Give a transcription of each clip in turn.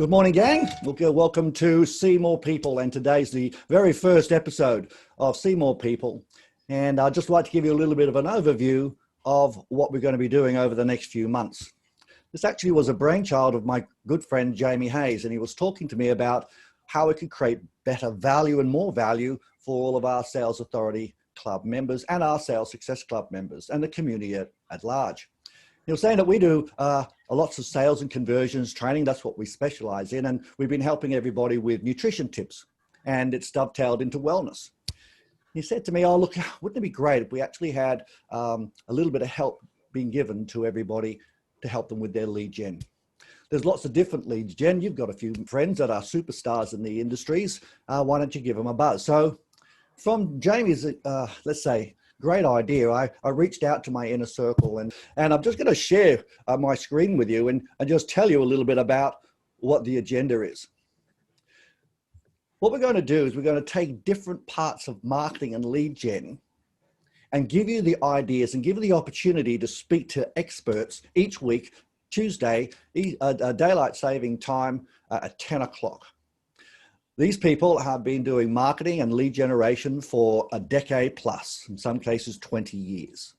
Good morning, gang. Welcome to See More People, and today's the very first episode of See More People. And I'd just like to give you a little bit of an overview of what we're going to be doing over the next few months. This actually was a brainchild of my good friend, Jamie Hayes, and he was talking to me about how we could create better value and more value for all of our Sales Authority Club members and our Sales Success Club members and the community at large. He was saying that we do lots of sales and conversions training. That's what we specialize in. And we've been helping everybody with nutrition tips, and it's dovetailed into wellness. He said to me, oh, look, wouldn't it be great if we actually had a little bit of help being given to everybody to help them with their lead gen? There's lots of different leads gen. You've got a few friends that are superstars in the industries. Why don't you give them a buzz? So from Jamie's, let's say, great idea, I reached out to my inner circle, and I'm just going to share my screen with you and just tell you a little bit about what the agenda is. What we're going to do is we're going to take different parts of marketing and lead gen and give you the ideas and give you the opportunity to speak to experts each week, Tuesday, daylight saving time at 10 o'clock. These people have been doing marketing and lead generation for a decade plus, in some cases 20 years.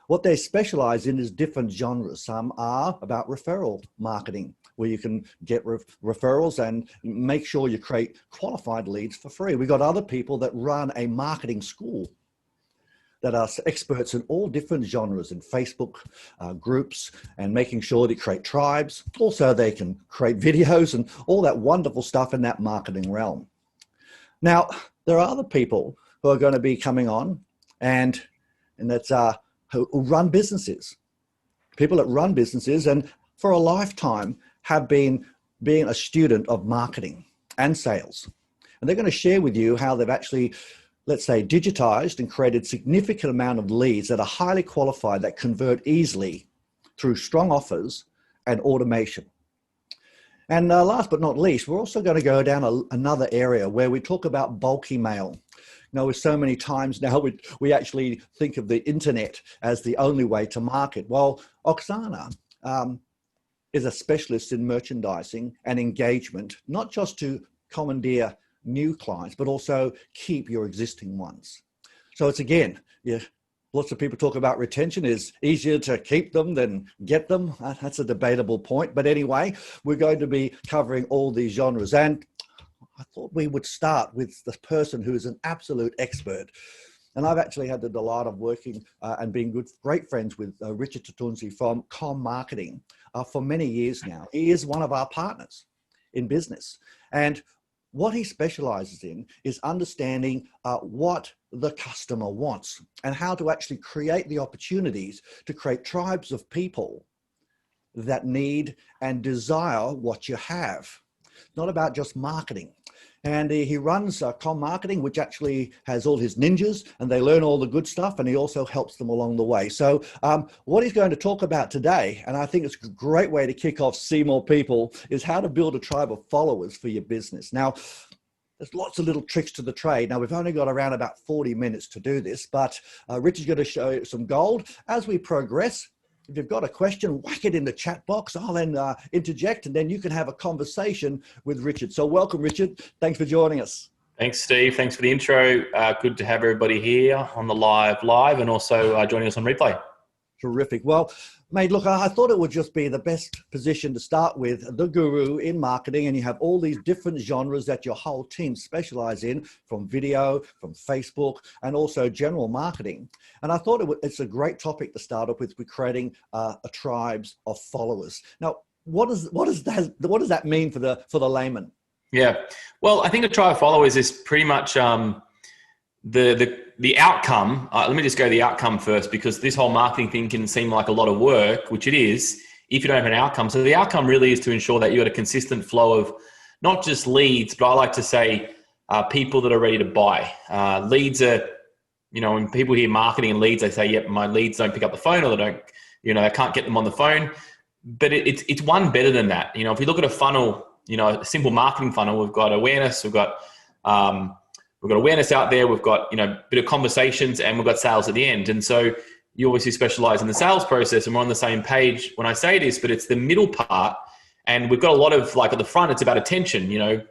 What they specialize in is different genres. Some are about referral marketing, where you can get referrals and make sure you create qualified leads for free. We've got other people that run a marketing school that are experts in all different genres in Facebook groups and making sure they create tribes. Also, they can create videos and all that wonderful stuff in that marketing realm. Now, there are other people who are going to be coming on and that's who run businesses. People that run businesses and for a lifetime have been being a student of marketing and sales. And they're going to share with you how they've actually, let's say, digitized and created significant amount of leads that are highly qualified, that convert easily through strong offers and automation. And last but not least, we're also going to go down another area where we talk about bulk email. You know, with so many times now, we actually think of the internet as the only way to market. Well, Oksana is a specialist in merchandising and engagement, not just to commandeer new clients, but also keep your existing ones. So it's again, lots of people talk about retention is easier to keep them than get them. That's a debatable point. But anyway, we're going to be covering all these genres. And I thought we would start with the person who is an absolute expert. And I've actually had the delight of working and being great friends with Richard Toutounji from Com Marketing for many years now. He is one of our partners in business. And what he specializes in is understanding what the customer wants and how to actually create the opportunities to create tribes of people that need and desire what you have. It's not about just marketing. And he runs Com Marketing, which actually has all his ninjas, and they learn all the good stuff, and he also helps them along the way. So what he's going to talk about today, and I think it's a great way to kick off See More People, is how to build a tribe of followers for your business. Now, there's lots of little tricks to the trade. Now, we've only got around about 40 minutes to do this, but Richard's going to show you some gold. As we progress, if you've got a question, whack it in the chat box. I'll then interject, and then you can have a conversation with Richard. So welcome, Richard. Thanks for joining us. Thanks, Steve. Thanks for the intro. Good to have everybody here on the live and also joining us on replay. Terrific. Well, mate, look, I thought it would just be the best position to start with, the guru in marketing, and you have all these different genres that your whole team specialize in, from video, from Facebook, and also general marketing. And I thought it's a great topic to start off with creating a tribes of followers. Now, what does that mean for the layman? Yeah, well, I think a tribe of followers is pretty much the outcome. Let me just go the outcome first, because this whole marketing thing can seem like a lot of work, which it is, if you don't have an outcome. So the outcome really is to ensure that you got a consistent flow of not just leads, but I like to say people that are ready to buy. Leads are, when people hear marketing and leads, they say, yep, my leads don't pick up the phone, or they don't, I can't get them on the phone. But it's one better than that. If you look at a funnel, a simple marketing funnel, we've got awareness, we've got awareness out there, we've got, a bit of conversations, and we've got sales at the end. And so you obviously specialize in the sales process, and we're on the same page when I say this, but it's the middle part And we've got a lot of, like at the front, it's about attention, you know,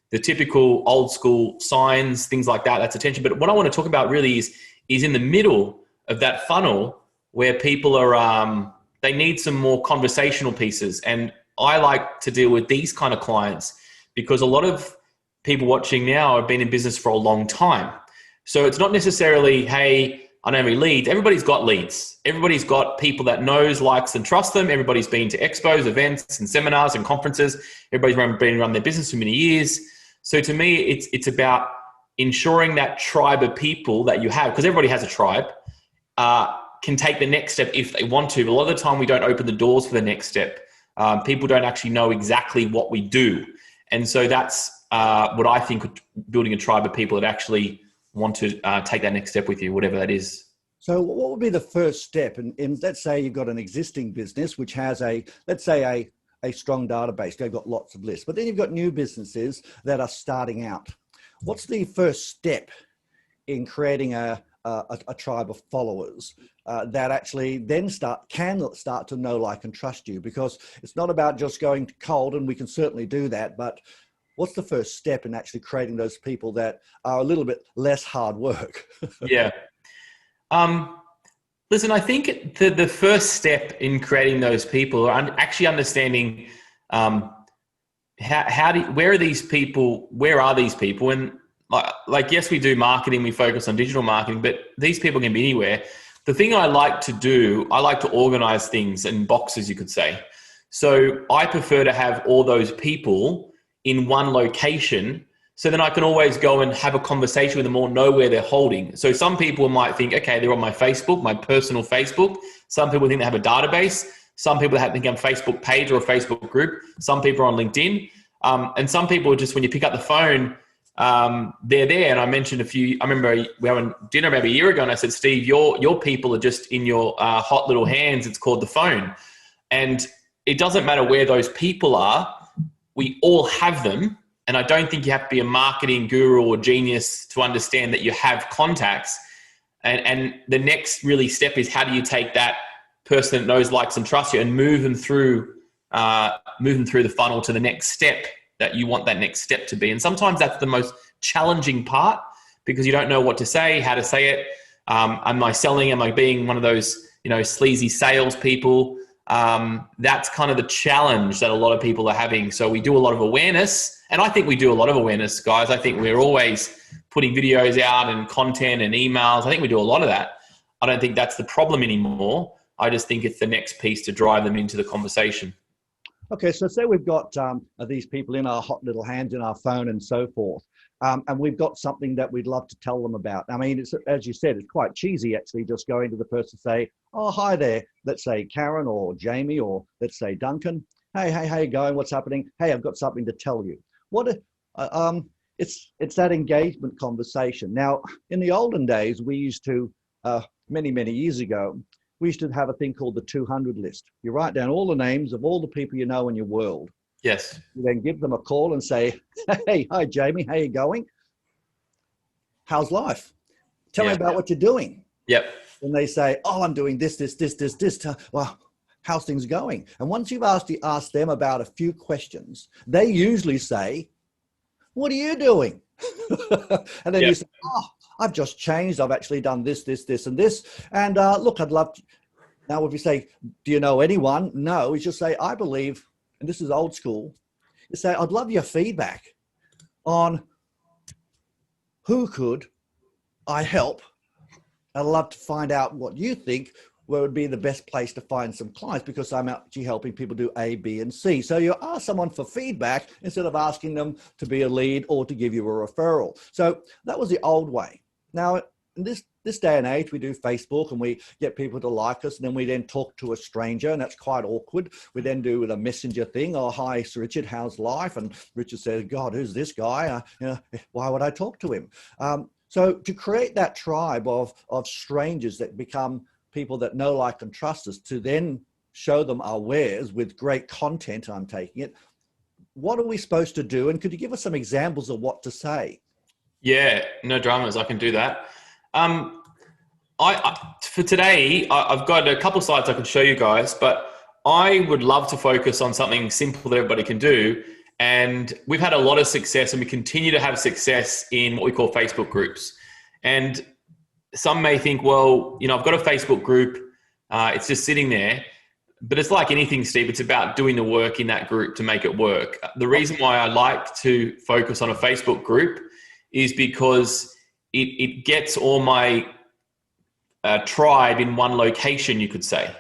the typical old school signs, things like that, that's attention. But what I want to talk about really is in the middle of that funnel where people are, they need some more conversational pieces. And I like to deal with these kind of clients because a lot of people watching now have been in business for a long time. So it's not necessarily, hey, I don't have any leads. Everybody's got leads. Everybody's got people that knows, likes, and trusts them. Everybody's been to expos, events, and seminars and conferences. Everybody's been around their business for many years. So to me, it's about ensuring that tribe of people that you have, because everybody has a tribe, can take the next step if they want to. But a lot of the time, we don't open the doors for the next step. People don't actually know exactly what we do. And so that's what I think, building a tribe of people that actually want to take that next step with you, whatever that is. So what would be the first step? And let's say you've got an existing business which has let's say a strong database. They've got lots of lists, but then you've got new businesses that are starting out. What's the first step in creating a tribe of followers that actually then can start to know, like, and trust you? Because it's not about just going cold, and we can certainly do that, but what's the first step in actually creating those people that are a little bit less hard work? Yeah. Listen, I think the first step in creating those people are actually understanding where are these people? And like, yes, we do marketing, we focus on digital marketing, but these people can be anywhere. The thing I like to do, I like to organize things in boxes, you could say. So I prefer to have all those people in one location, so then I can always go and have a conversation with them or know where they're holding. So some people might think, okay, they're on my Facebook, my personal Facebook. Some people think they have a database. Some people think they have a Facebook page or a Facebook group. Some people are on LinkedIn. And some people are just, when you pick up the phone, they're there. And I mentioned I remember we were having dinner maybe a year ago, and I said, Steve, your people are just in your hot little hands. It's called the phone. And it doesn't matter where those people are. We all have them. And I don't think you have to be a marketing guru or genius to understand that you have contacts. And the next really step is, how do you take that person that knows, likes, and trusts you and move them through the funnel to the next step that you want that next step to be. And sometimes that's the most challenging part, because you don't know what to say, how to say it. Am I selling? Am I being one of those, sleazy salespeople? That's kind of the challenge that a lot of people are having. So we do a lot of awareness, and I think we do a lot of awareness, guys. I think we're always putting videos out and content and emails. I think we do a lot of that. I don't think that's the problem anymore. I just think it's the next piece to drive them into the conversation. Okay, so say we've got these people in our hot little hands, in our phone and so forth, and we've got something that we'd love to tell them about. I mean, it's, as you said, it's quite cheesy actually just going to the person, say, oh, hi there, let's say Karen or Jamie, or let's say Duncan. Hey, how you going? What's happening? Hey, I've got something to tell you. It's that engagement conversation. Now, in the olden days, we used to, many years ago, we used to have a thing called the 200 list. You write down all the names of all the people you know in your world. Yes. You then give them a call and say, hey, hi, Jamie, how you going? How's life? Tell me about what you're doing. Yep. And they say, oh, I'm doing this. Well, how's things going? And once you've asked them about a few questions, they usually say, what are you doing? And then you say, oh, I've just changed. I've actually done this, and this. And look, I'd love to. Now, if you say, do you know anyone? No, you just say, I believe, and this is old school, you say, I'd love your feedback on who could I help. I'd love to find out what you think where would be the best place to find some clients, because I'm actually helping people do A, B, and C. So you ask someone for feedback instead of asking them to be a lead or to give you a referral. So that was the old way. Now, in this day and age, we do Facebook and we get people to like us, and then we then talk to a stranger, and that's quite awkward. We then do with a messenger thing. Oh, hi, Sir Richard, how's life? And Richard says, God, who's this guy? Why would I talk to him? So to create that tribe of strangers that become people that know, like, and trust us, to then show them our wares with great content, I'm taking it. What are we supposed to do? And could you give us some examples of what to say? Yeah, no dramas. I can do that. For today, I've got a couple of slides I can show you guys, but I would love to focus on something simple that everybody can do. And we've had a lot of success, and we continue to have success in what we call Facebook groups. And some may think, well, I've got a Facebook group. It's just sitting there. But it's like anything, Steve. It's about doing the work in that group to make it work. The reason why I like to focus on a Facebook group is because it gets all my tribe in one location, you could say.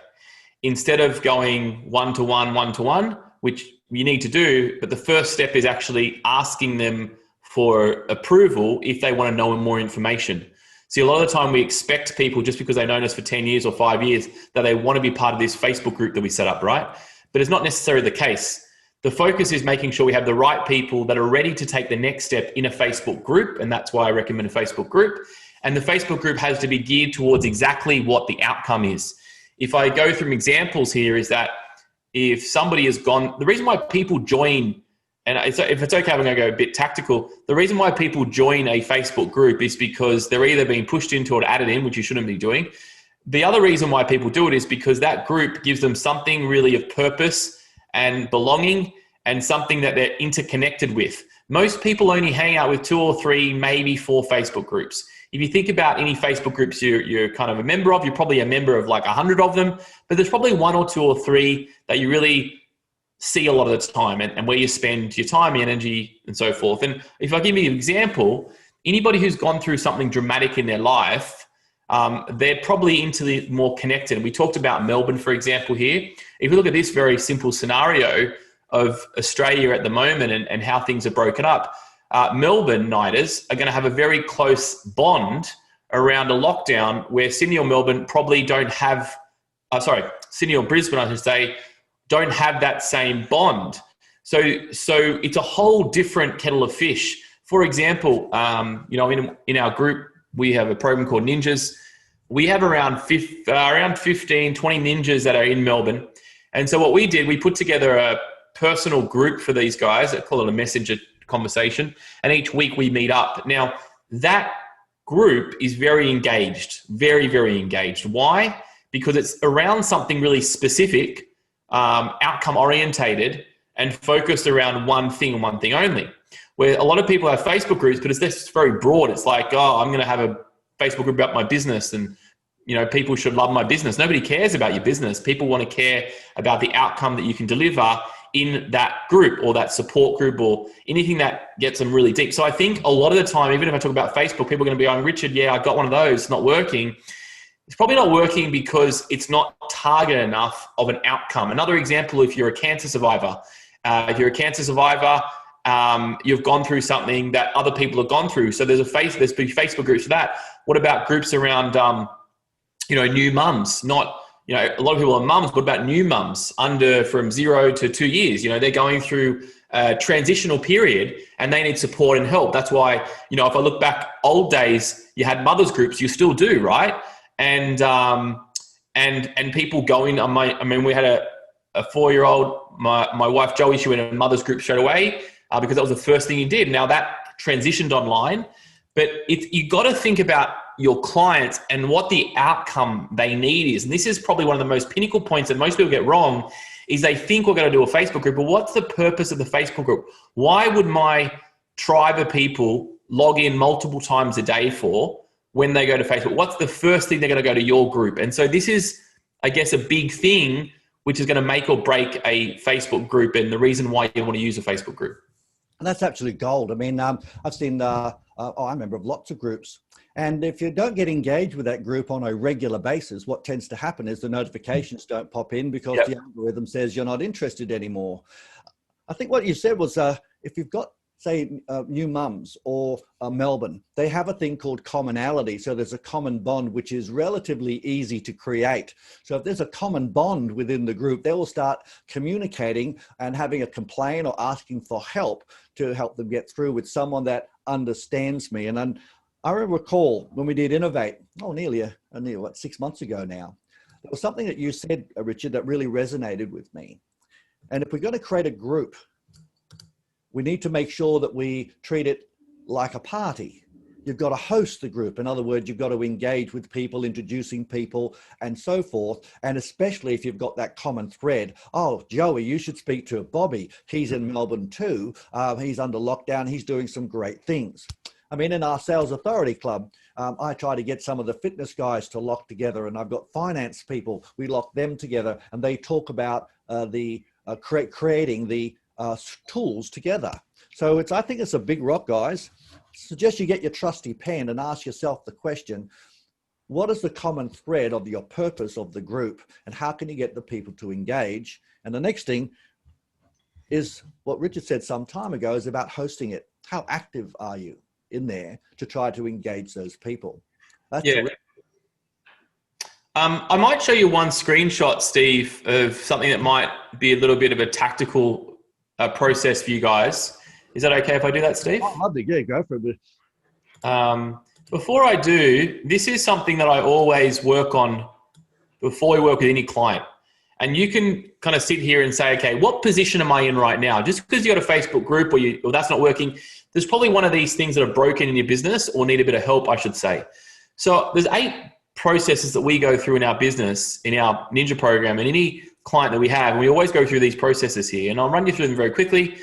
Instead of going one-to-one, which you need to do, but the first step is actually asking them for approval if they want to know more information. See, a lot of the time we expect people, just because they've known us for 10 years or 5 years, that they want to be part of this Facebook group that we set up, right? But it's not necessarily the case. The focus is making sure we have the right people that are ready to take the next step in a Facebook group, and that's why I recommend a Facebook group. And the Facebook group has to be geared towards exactly what the outcome is. If I go through examples here, is that if somebody has gone, the reason why people join, and if it's okay, I'm going to go a bit tactical. The reason why people join a Facebook group is because they're either being pushed into or added in, which you shouldn't be doing. The other reason why people do it is because that group gives them something really of purpose and belonging, and something that they're interconnected with. Most people only hang out with 2 or 3, maybe 4 Facebook groups. If you think about any Facebook groups you're kind of a member of, you're probably a member of like 100 of them, but there's probably 1 or 2 or 3 that you really see a lot of the time, and where you spend your time, energy, and so forth. And if I give you an example, anybody who's gone through something dramatic in their life, they're probably into the more connected. We talked about Melbourne, for example, here. If we look at this very simple scenario of Australia at the moment and how things are broken up, Melbourne-nighters are going to have a very close bond around a lockdown, where Sydney or Melbourne probably don't have, Sydney or Brisbane, I should say, don't have that same bond. So it's a whole different kettle of fish. For example, in our group, we have a program called Ninjas. We have around 15, 20 ninjas that are in Melbourne. And so what we did, we put together a personal group for these guys. I call it a messenger conversation. And each week we meet up. Now, that group is very engaged, very, very engaged. Why? Because it's around something really specific, outcome orientated, and focused around one thing and one thing only. Where a lot of people have Facebook groups, but it's just very broad. It's like, oh, I'm going to have a Facebook group about my business, and people should love my business. Nobody cares about your business. People want to care about the outcome that you can deliver in that group, or that support group, or anything that gets them really deep. So I think a lot of the time, even if I talk about Facebook, people are going to be going, Richard, yeah, I got one of those, it's not working. It's probably not working because it's not targeted enough of an outcome. Another example, if you're a cancer survivor, you've gone through something that other people have gone through. So there's big Facebook groups for that. What about groups around, new mums? Not, a lot of people are mums. What about new mums from 0 to 2 years? They're going through a transitional period and they need support and help. That's why, if I look back old days, you had mothers groups, you still do, right? And people going, we had a 4-year-old, my wife Joey, she went in a mother's group straight away because that was the first thing you did. Now that transitioned online, but you got to think about your clients and what the outcome they need is. And this is probably one of the most pinnacle points that most people get wrong, is they think we're going to do a Facebook group, but what's the purpose of the Facebook group? Why would my tribe of people log in multiple times a day for when they go to Facebook? What's the first thing they're going to go to your group? And so this is, I guess, a big thing which is going to make or break a Facebook group, and the reason why you want to use a Facebook group. And that's absolute gold. I mean, I've seen, I'm a member of lots of groups. And if you don't get engaged with that group on a regular basis, what tends to happen is the notifications don't pop in because the algorithm says you're not interested anymore. I think what you said was if you've got, say, new mums or Melbourne, they have a thing called commonality. So there's a common bond, which is relatively easy to create. So if there's a common bond within the group, they will start communicating and having a complaint or asking for help to help them get through with someone that understands me. And I recall when we did Innovate, nearly 6 months ago now, there was something that you said, Richard, that really resonated with me. And if we're going to create a group, we need to make sure that we treat it like a party. You've got to host the group. In other words, you've got to engage with people, introducing people and so forth. And especially if you've got that common thread. Oh, Joey, you should speak to Bobby. He's in Melbourne too. He's under lockdown. He's doing some great things. I mean, in our Sales Authority Club, I try to get some of the fitness guys to lock together, and I've got finance people. We lock them together, and they talk about creating the tools together. So I think it's a big rock, guys. Suggest you get your trusty pen and ask yourself the question, what is the common thread of your purpose of the group, and how can you get the people to engage? And the next thing is what Richard said some time ago, is about hosting it. How active are you in there to try to engage those people? That's I might show you one screenshot, Steve, of something that might be a little bit of a tactical process for you guys. Is that okay if I do that, Steve? Oh, lovely. Yeah, go for it. Before I do, this is something that I always work on before we work with any client. And you can kind of sit here and say, okay, what position am I in right now? Just because you got a Facebook group or that's not working, there's probably one of these things that are broken in your business or need a bit of help, I should say. So there's 8 processes that we go through in our business, in our Ninja program, and any client that we have, and we always go through these processes here. And I'll run you through them very quickly.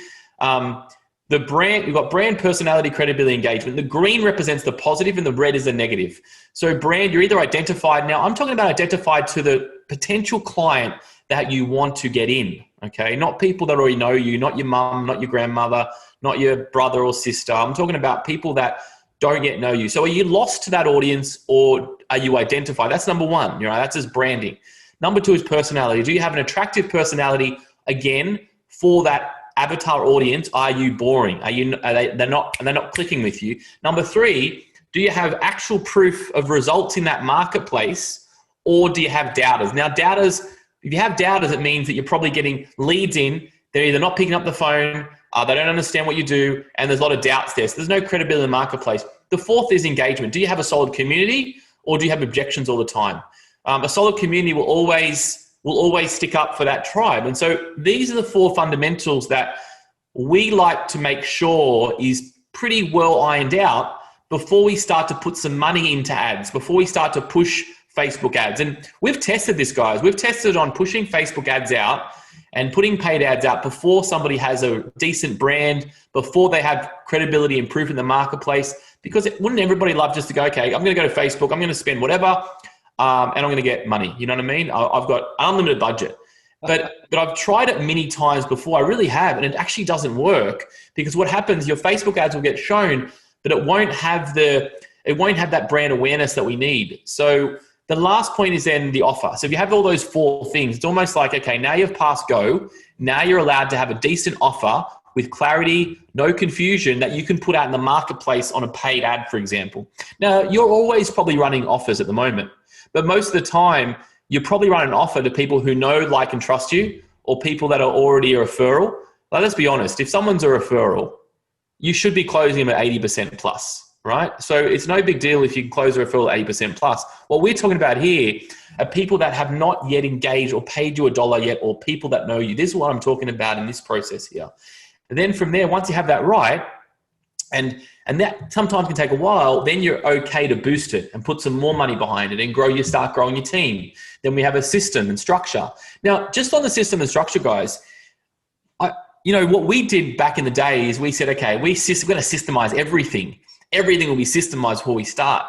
The brand, we've got brand, personality, credibility, engagement. The green represents the positive and the red is the negative. So brand, you're either identified. Now I'm talking about identified to the potential client that you want to get in, okay? Not people that already know you, not your mum, not your grandmother, not your brother or sister. I'm talking about people that don't yet know you. So are you lost to that audience or are you identified? That's number one, that's just branding. Number 2 is personality. Do you have an attractive personality, again, for that avatar audience? Are you boring? They're not clicking with you? Number 3, do you have actual proof of results in that marketplace, or do you have doubters? Now, doubters, if you have doubters, it means that you're probably getting leads in. They're either not picking up the phone, they don't understand what you do, and there's a lot of doubts there. So there's no credibility in the marketplace. The 4th is engagement. Do you have a solid community, or do you have objections all the time? A solid community will always stick up for that tribe. And so these are the 4 fundamentals that we like to make sure is pretty well ironed out before we start to put some money into ads, before we start to push Facebook ads. And we've tested this, guys. We've tested on pushing Facebook ads out and putting paid ads out before somebody has a decent brand, before they have credibility and proof in the marketplace, because wouldn't everybody love just to go, okay, I'm going to go to Facebook, I'm going to spend whatever, and I'm going to get money. You know what I mean? I've got unlimited budget. But I've tried it many times before. I really have, and it actually doesn't work, because what happens, your Facebook ads will get shown, but it won't have that brand awareness that we need. So the last point is then the offer. So if you have all those 4 things, it's almost like, okay, now you've passed go. Now you're allowed to have a decent offer with clarity, no confusion, that you can put out in the marketplace on a paid ad, for example. Now, you're always probably running offers at the moment, but most of the time, you're probably running an offer to people who know, like, and trust you, or people that are already a referral. Like, let's be honest, if someone's a referral, you should be closing them at 80% plus. Right? So it's no big deal if you can close a referral at 80% plus. What we're talking about here are people that have not yet engaged or paid you $1 yet, or people that know you. This is what I'm talking about in this process here. And then from there, once you have that right, and that sometimes can take a while, then you're okay to boost it and put some more money behind it and start growing your team. Then we have a system and structure. Now, just on the system and structure, guys, what we did back in the day is we said, okay, we're going to systemize everything. Everything will be systemized before we start.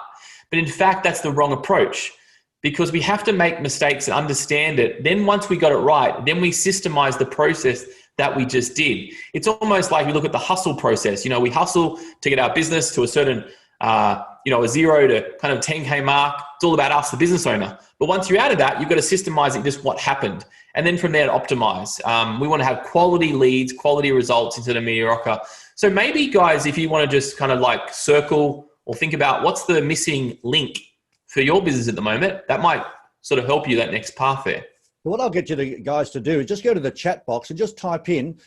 But in fact, that's the wrong approach, because we have to make mistakes and understand it. Then once we got it right, then we systemize the process that we just did. It's almost like we look at the hustle process. We hustle to get our business to a certain, a 0 to kind of 10K mark. It's all about us, the business owner. But once you're out of that, you've got to systemize it, just what happened. And then from there, optimize. We want to have quality leads, quality results instead of mediocre. So maybe, guys, if you want to just kind of like circle or think about what's the missing link for your business at the moment, that might sort of help you that next path there. What I'll get you guys to do is just go to the chat box and just type in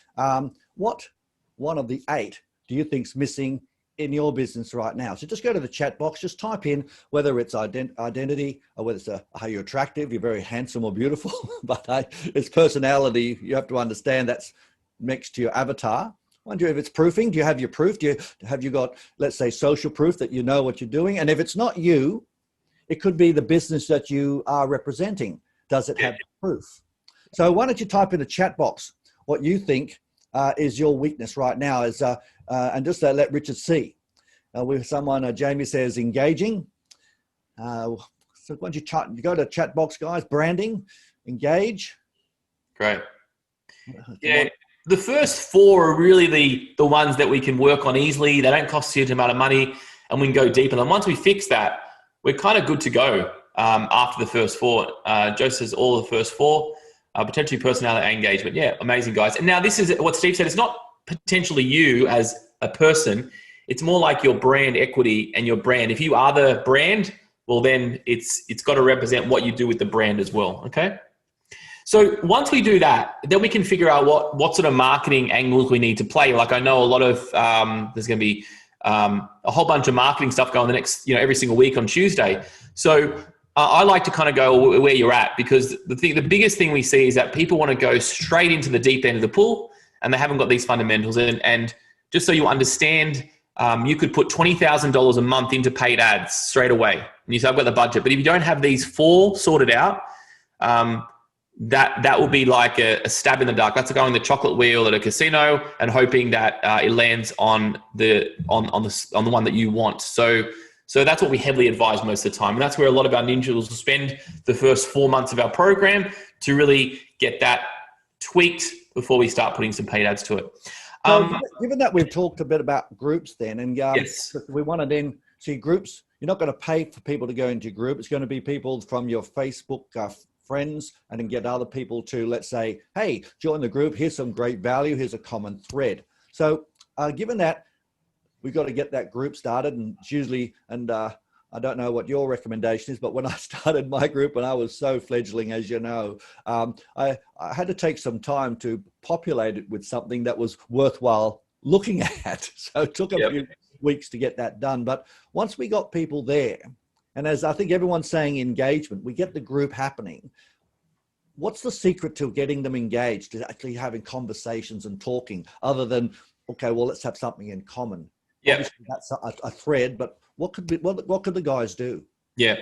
what one of the 8 do you think's missing in your business right now. So just go to the chat box, just type in whether it's identity, or whether it's are you attractive, you're very handsome or beautiful, but it's personality. You have to understand that's next to your avatar. wonder if it's proofing. Do you have your proof? Have you got, let's say, social proof that you know what you're doing? And if it's not you, it could be the business that you are representing. Does it have proof? So why don't you type in the chat box what you think is your weakness right now, and just let Richard see. With someone, Jamie says engaging. So why don't you go to chat box, guys? Branding, engage. Great. Yeah, the first four are really the ones that we can work on easily. They don't cost you a huge amount of money, and we can go deeper. And once we fix that, we're kind of good to go after the first four. Joe says all the first four, potentially personality and engagement. Yeah, amazing, guys. And now this is what Steve said. It's not potentially you as a person. It's more like your brand equity and your brand. If you are the brand, well, then it's got to represent what you do with the brand as well, okay? So once we do that, then we can figure out what sort of marketing angles we need to play. Like I know a lot of, there's going to be a whole bunch of marketing stuff going the next, every single week on Tuesday. So I like to kind of go where you're at, because the biggest thing we see is that people want to go straight into the deep end of the pool and they haven't got these fundamentals. And just so you understand, you could put $20,000 a month into paid ads straight away. And you say, I've got the budget. But if you don't have these four sorted out, that will be like a stab in the dark. That's going the chocolate wheel at a casino and hoping that it lands on the one that you want. So that's what we heavily advise most of the time. And that's where a lot of our ninjas will spend the first 4 months of our program to really get that tweaked before we start putting some paid ads to it. So given that we've talked a bit about groups then, and yes, we want to then see groups, you're not going to pay for people to go into your group. It's going to be people from your Facebook friends, and then get other people to, let's say, hey, join the group. Here's some great value. Here's a common thread. So given that, we've got to get that group started, and it's usually, and I don't know what your recommendation is, but when I started my group, and I was so fledgling, as you know, I had to take some time to populate it with something that was worthwhile looking at. So it took a few weeks to get that done. But once we got people there, and as I think everyone's saying, engagement, we get the group happening. What's the secret to getting them engaged, to actually having conversations and talking, other than, okay, well, let's have something in common? Yeah, obviously that's a thread, but what could the guys do? Yeah.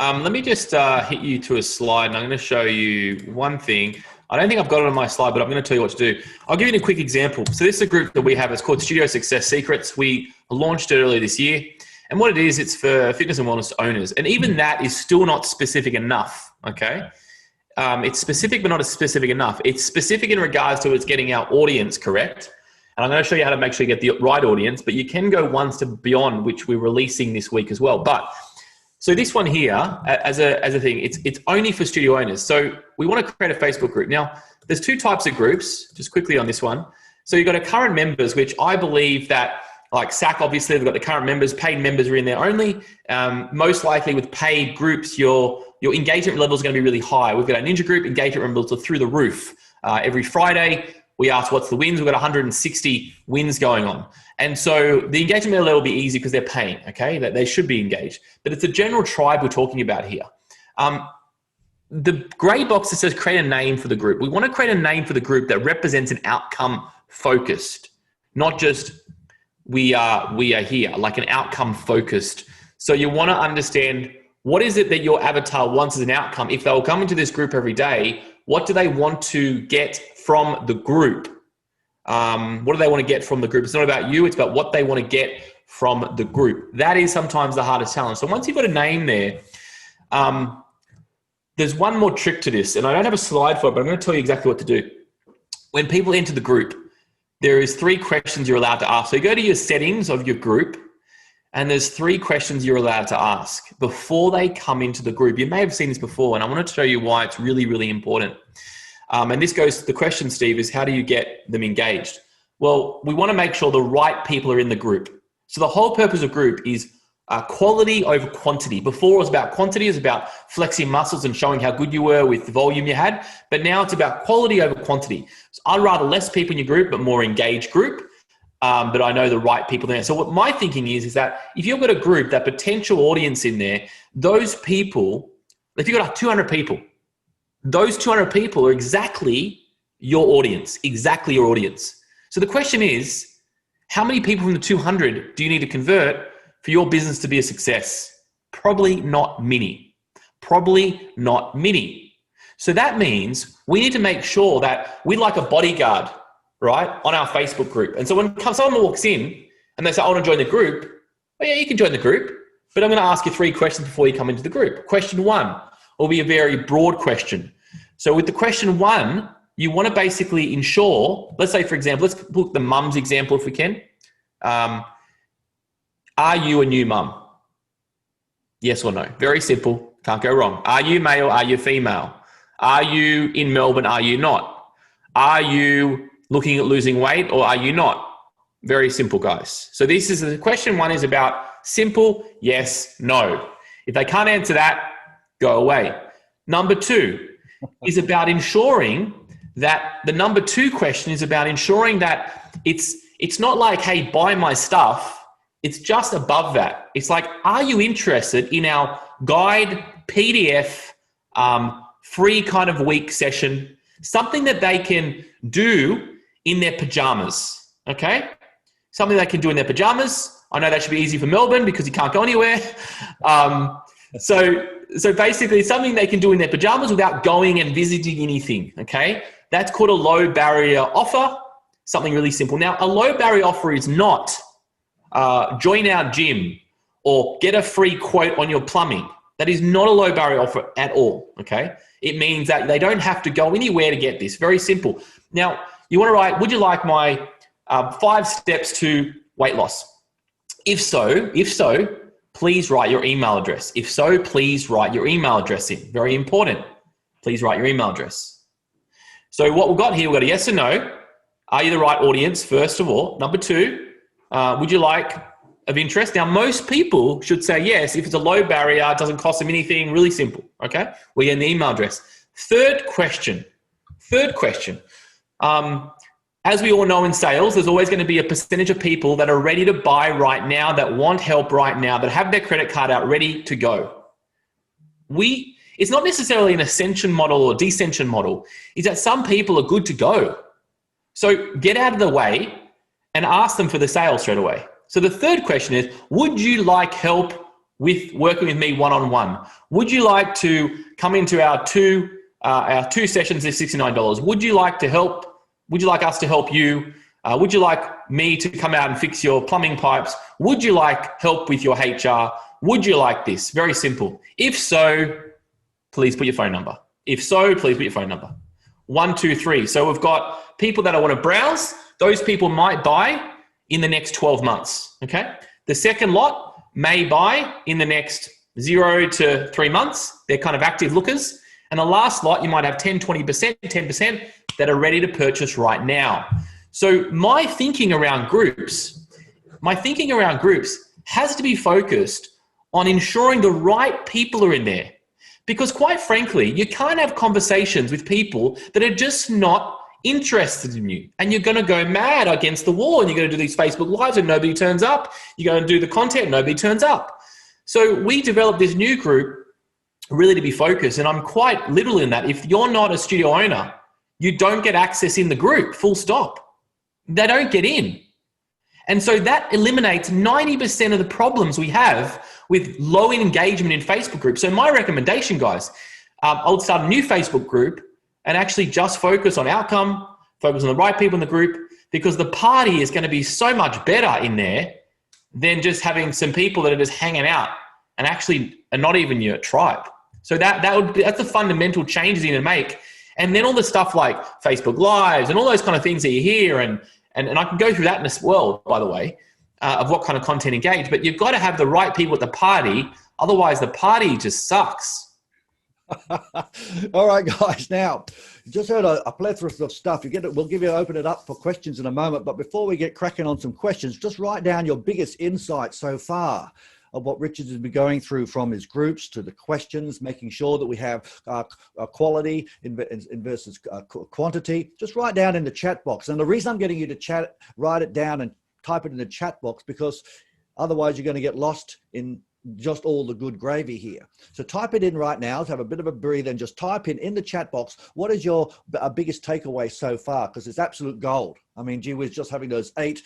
Let me just hit you to a slide, and I'm going to show you one thing. I don't think I've got it on my slide, but I'm going to tell you what to do. I'll give you a quick example. So this is a group that we have. It's called Studio Success Secrets. We launched it earlier this year. And what it is, it's for fitness and wellness owners. And even that is still not specific enough, okay? It's specific, but not specific enough. It's specific in regards to it's getting our audience correct. And I'm going to show you how to make sure you get the right audience, but you can go one step beyond, which we're releasing this week as well. But so this one here, as a thing, it's only for studio owners. So we want to create a Facebook group. Now, there's two types of groups, just quickly on this one. So you've got a current members, which I believe that, like SAC, obviously, they've got the current members, paid members are in there only. Most likely with paid groups, your engagement level is going to be really high. We've got our Ninja group, engagement levels are through the roof. Every Friday, we ask what's the wins. We've got 160 wins going on. And so the engagement level will be easy because they're paying, okay? They should be engaged. But it's a general tribe we're talking about here. The gray box that says create a name for the group. We want to create a name for the group that represents an outcome focused, not just we are here, like an outcome focused. So you want to understand, what is it that your avatar wants as an outcome? If they'll come into this group every day, what do they want to get from the group? What do they want to get from the group? It's not about you, it's about what they want to get from the group. That is sometimes the hardest challenge. So once you've got a name there, there's one more trick to this, and I don't have a slide for it, but I'm going to tell you exactly what to do. When people enter the group, there is 3 questions you're allowed to ask. So you go to your settings of your group, and there's 3 questions you're allowed to ask before they come into the group. You may have seen this before, and I want to show you why it's really, really important. And this goes to the question, Steve, is how do you get them engaged? Well, we want to make sure the right people are in the group. So the whole purpose of group is quality over quantity. Before it was about quantity, it was about flexing muscles and showing how good you were with the volume you had. But now it's about quality over quantity. So I'd rather less people in your group, but more engaged group. But I know the right people there. So what my thinking is that if you've got a group, that potential audience in there, those people, if you've got 200 people, those 200 people are exactly your audience, exactly your audience. So the question is, how many people from the 200 do you need to convert for your business to be a success? Probably not many. Probably not many. So that means we need to make sure that we like a bodyguard, right, on our Facebook group. And so when someone walks in and they say, I want to join the group, well, yeah, you can join the group, but I'm going to ask you 3 questions before you come into the group. Question 1 will be a very broad question. So with the question 1, you want to basically ensure, let's say, for example, let's look at the mum's example if we can. Are you a new mum? Yes or no? Very simple. Can't go wrong. Are you male? Are you female? Are you in Melbourne? Are you not? Are you looking at losing weight or are you not? Very simple, guys. So this is the question 1 is about simple yes, no. If they can't answer that, go away. Number 2 is about ensuring that the number 2 question is about ensuring that it's not like, hey, buy my stuff. It's just above that. It's like, are you interested in our guide PDF free kind of week session, something that they can do in their pajamas, okay? Something they can do in their pajamas. I know that should be easy for Melbourne because you can't go anywhere. So basically something they can do in their pajamas without going and visiting anything, okay? That's called a low barrier offer, something really simple. Now, a low barrier offer is not join our gym or get a free quote on your plumbing. That is not a low barrier offer at all, okay? It means that they don't have to go anywhere to get this. Very simple. Now, you want to write, would you like my 5 steps to weight loss? If so, please write your email address. If so, please write your email address in. Very important. Please write your email address. So what we've got here, we've got a yes or no. Are you the right audience, first of all? Number 2, would you like of interest? Now, most people should say yes. If it's a low barrier, it doesn't cost them anything, really simple, okay? We get an email address. Third question. As we all know in sales, there's always going to be a percentage of people that are ready to buy right now, that want help right now, that have their credit card out ready to go. It's not necessarily an ascension model or descension model. It's that some people are good to go. So get out of the way and ask them for the sale straight away. So the third question is, would you like help with working with me one-on-one? Would you like to come into our two sessions at $69? Would you like to help? Would you like us to help you? Would you like me to come out and fix your plumbing pipes? Would you like help with your HR? Would you like this? Very simple. If so, please put your phone number. If so, please put your phone number. 1, 2, 3. So we've got people that want to browse. Those people might buy in the next 12 months, okay? The second lot may buy in the next 0 to 3 months. They're kind of active lookers. And the last lot, you might have 10, 20%, 10% that are ready to purchase right now. So my thinking around groups has to be focused on ensuring the right people are in there. Because quite frankly, you can't have conversations with people that are just not interested in you. And you're going to go mad against the wall and you're going to do these Facebook Lives and nobody turns up. You're going to do the content, nobody turns up. So we developed this new group really to be focused. And I'm quite literal in that. If you're not a studio owner, you don't get access in the group, full stop. They don't get in. And so that eliminates 90% of the problems we have with low engagement in Facebook groups. So my recommendation, guys, I would start a new Facebook group and actually just focus on outcome, focus on the right people in the group, because the party is going to be so much better in there than just having some people that are just hanging out and actually are not even your tribe. So that's the fundamental changes you need to make. And then all the stuff like Facebook Lives and all those kind of things that you hear, and I can go through that in as well, by the way, of what kind of content engage. But you've got to have the right people at the party. Otherwise, the party just sucks. All right, guys. Now, you just heard a plethora of stuff. We'll open it up for questions in a moment. But before we get cracking on some questions, just write down your biggest insight so far of what Richard has been going through, from his groups to the questions, making sure that we have quality versus quantity. Just write down in the chat box. And the reason I'm getting you to write it down and type it in the chat box, because otherwise you're going to get lost in just all the good gravy here. So type it in right now, to have a bit of a breather, and just type in the chat box, what is your biggest takeaway so far? Because it's absolute gold. I mean, gee whiz, just having those 8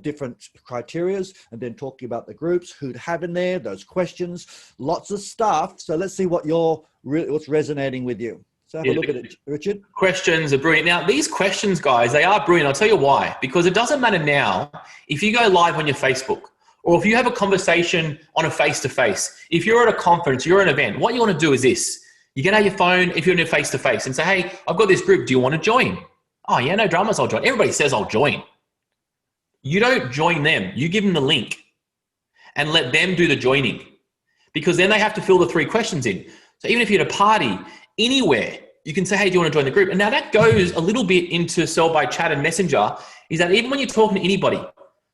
different criterias, and then talking about the groups, who'd have in there, those questions, lots of stuff. So let's see what's resonating with you. So have a look at it, Richard. Questions are brilliant. Now, these questions, guys, they are brilliant. I'll tell you why. Because it doesn't matter now if you go live on your Facebook, or if you have a conversation on a face-to-face. If you're at a conference, you're at an event, what you want to do is this. You get out your phone if you're in a face-to-face and say, hey, I've got this group. Do you want to join? Oh, yeah, no dramas, I'll join. Everybody says I'll join. You don't join them. You give them the link and let them do the joining, because then they have to fill the 3 questions in. So even if you're at a party, anywhere, you can say, hey, do you want to join the group? And now that goes a little bit into sell by chat and messenger, is that even when you're talking to anybody,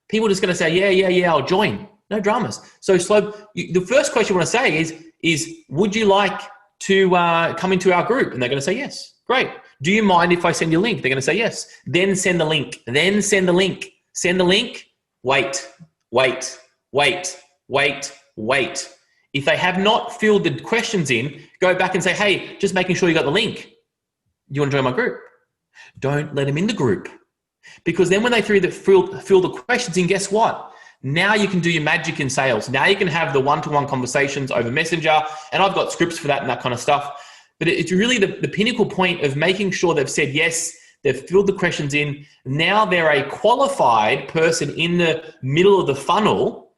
people are just going to say, yeah, I'll join. No dramas. So the first question you want to say is would you like to come into our group? And they're going to say yes. Great. Do you mind if I send you a link? They're going to say yes. Then send the link. Then send the link. Send the link. Wait. If they have not filled the questions in, go back and say, hey, just making sure you got the link. You want to join my group? Don't let them in the group. Because then when they fill the questions in, guess what? Now you can do your magic in sales. Now you can have the one-to-one conversations over Messenger, and I've got scripts for that and that kind of stuff. But it's really the pinnacle point of making sure they've said yes, they've filled the questions in. Now they're a qualified person in the middle of the funnel,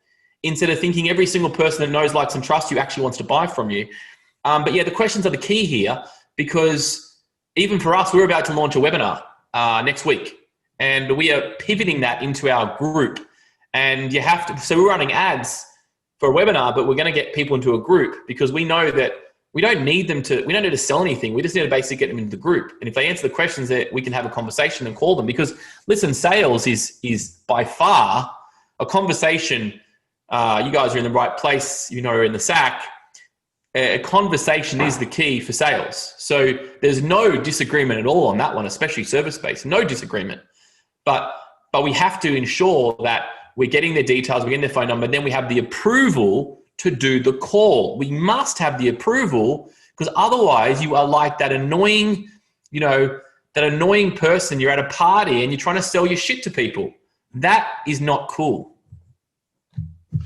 instead of thinking every single person that knows, likes, and trusts you actually wants to buy from you. But yeah, the questions are the key here, because even for us, we're about to launch a webinar next week. And we are pivoting that into our group. And you have to, so we're running ads for a webinar, but we're going to get people into a group, because we know that we don't need to sell anything. We just need to basically get them into the group. And if they answer the questions, that we can have a conversation and call them. Because listen, sales is by far a conversation. You guys are in the right place, are in the sack. A conversation is the key for sales. So there's no disagreement at all on that one, especially service-based, no disagreement. But we have to ensure that we're getting their details, we're getting their phone number, then we have the approval to do the call. We must have the approval, because otherwise you are like that annoying, person. You're at a party and you're trying to sell your shit to people. That is not cool.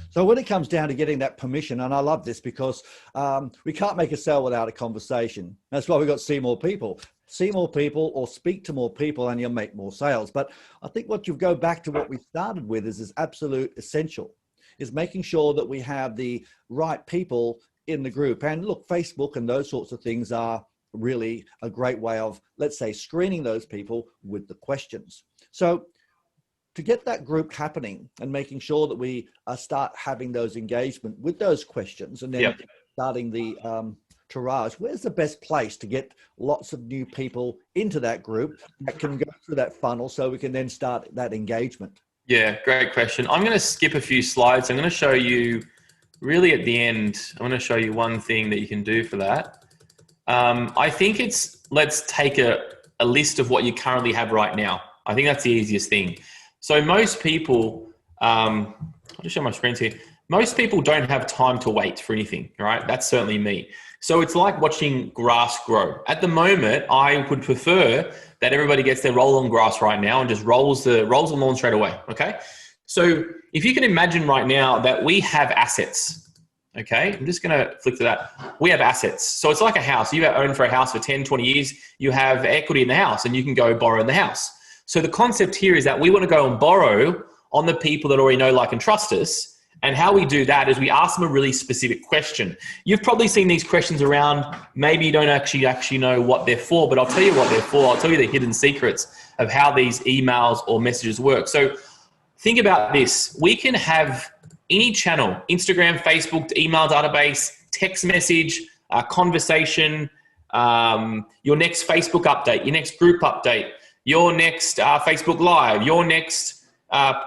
So when it comes down to getting that permission, and I love this, because we can't make a sale without a conversation. That's why we've got See More People. See more people or speak to more people and you'll make more sales. But I think what you go back to what we started with is absolute essential, is making sure that we have the right people in the group. And look, Facebook and those sorts of things are really a great way of, let's say, screening those people with the questions. So to get that group happening and making sure that we start having those engagement with those questions, and then starting the triage, where's the best place to get lots of new people into that group that can go through that funnel, so we can then start that engagement? Yeah, great question. I'm going to skip a few slides. I'm going to show you really at the end. I'm going to show you one thing that you can do for that. I think let's take a list of what you currently have right now. I think that's the easiest thing. So most people, I'll just show my screens here. Most people don't have time to wait for anything, right? That's certainly me. So it's like watching grass grow. At the moment, I would prefer that everybody gets their roll on grass right now and just rolls the lawn straight away, okay? So if you can imagine right now that we have assets, okay? I'm just gonna flick to that. We have assets. So it's like a house. You have owned for a house for 10, 20 years, you have equity in the house and you can go borrow in the house. So the concept here is that we wanna go and borrow on the people that already know, like, and trust us. And how we do that is we ask them a really specific question. You've probably seen these questions around. Maybe you don't actually know what they're for, but I'll tell you what they're for. I'll tell you the hidden secrets of how these emails or messages work. So think about this. We can have any channel, Instagram, Facebook, email database, text message, conversation, your next Facebook update, your next group update, your next Facebook Live, your next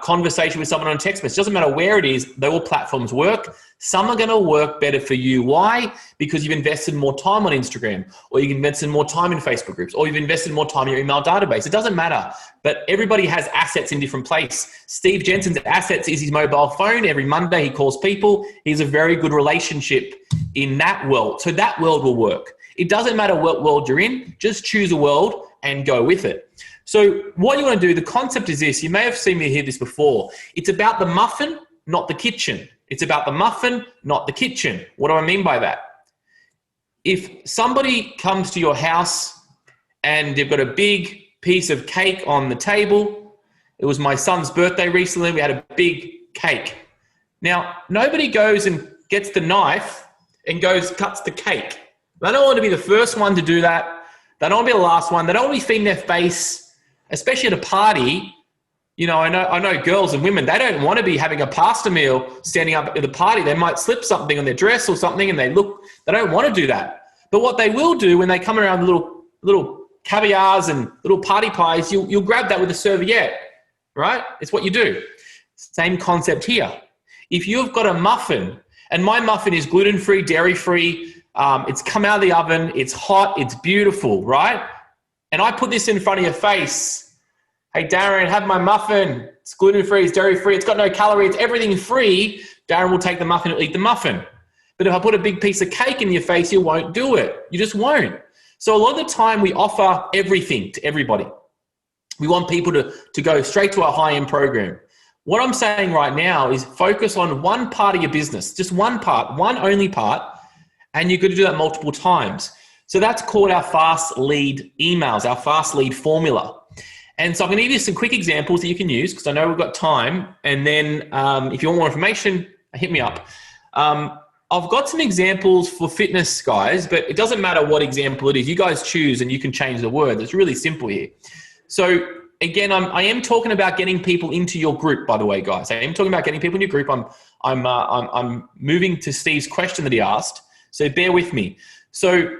conversation with someone on text message. Doesn't matter where it is, all platforms work. Some are going to work better for you. Why? Because you've invested more time on Instagram, or you've invested more time in Facebook groups, or you've invested more time in your email database. It doesn't matter, but everybody has assets in different places. Steve Jensen's assets is his mobile phone. Every Monday he calls people. He has a very good relationship in that world. So that world will work. It doesn't matter what world you're in. Just choose a world and go with it. So what you want to do, the concept is this. You may have seen me hear this before. It's about the muffin, not the kitchen. It's about the muffin, not the kitchen. What do I mean by that? If somebody comes to your house and they've got a big piece of cake on the table, it was my son's birthday recently, we had a big cake. Now, nobody goes and gets the knife and cuts the cake. They don't want to be the first one to do that. They don't want to be the last one. They don't want to be feeding their face, especially at a party. You know, I know girls and women, they don't want to be having a pasta meal standing up at the party. They might slip something on their dress or something and they don't want to do that. But what they will do when they come around little caviars and little party pies, you'll grab that with a serviette, right? It's what you do. Same concept here. If you've got a muffin, and my muffin is gluten-free, dairy-free, it's come out of the oven, it's hot, it's beautiful, right? And I put this in front of your face. Hey, Darren, have my muffin. It's gluten-free, it's dairy-free, it's got no calories, it's everything free. Darren will take the muffin and eat the muffin. But if I put a big piece of cake in your face, you won't do it. You just won't. So a lot of the time we offer everything to everybody. We want people to go straight to our high-end program. What I'm saying right now is focus on one part of your business, just one part, one only part, and you're going to do that multiple times. So that's called our fast lead emails, our fast lead formula. And so I'm going to give you some quick examples that you can use because I know we've got time. And then if you want more information, hit me up. I've got some examples for fitness, guys, but it doesn't matter what example it is. You guys choose and you can change the word. It's really simple here. So again, I am talking about getting people into your group, by the way, guys. I am talking about getting people in your group. I'm moving to Steve's question that he asked. So bear with me. So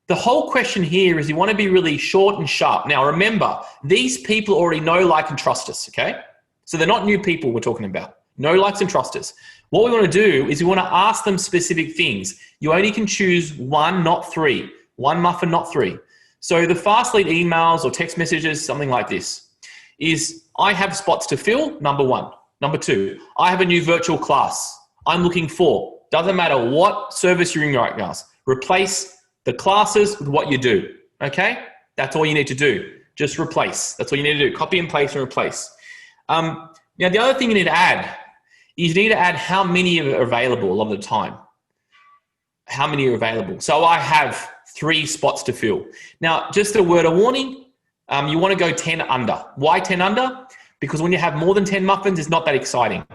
the whole question here is you want to be really short and sharp. Now, remember, these people already know, like, and trust us, okay? So they're not new people we're talking about. Know, likes, and trust us. What we want to do is we want to ask them specific things. You only can choose one, not three. One muffin, not three. So the fast lead emails or text messages, something like this, is I have spots to fill, number one. Number two, I have a new virtual class I'm looking for. Doesn't matter what service you're in right now. Replace the classes with what you do, okay? That's all you need to do. Just replace. That's all you need to do. Copy and paste and replace. Now, the other thing you need to add is you need to add how many are available a lot of the time. How many are available? So I have 3 spots to fill. Now, just a word of warning, you want to go 10 under. Why 10 under? Because when you have more than 10 muffins, it's not that exciting,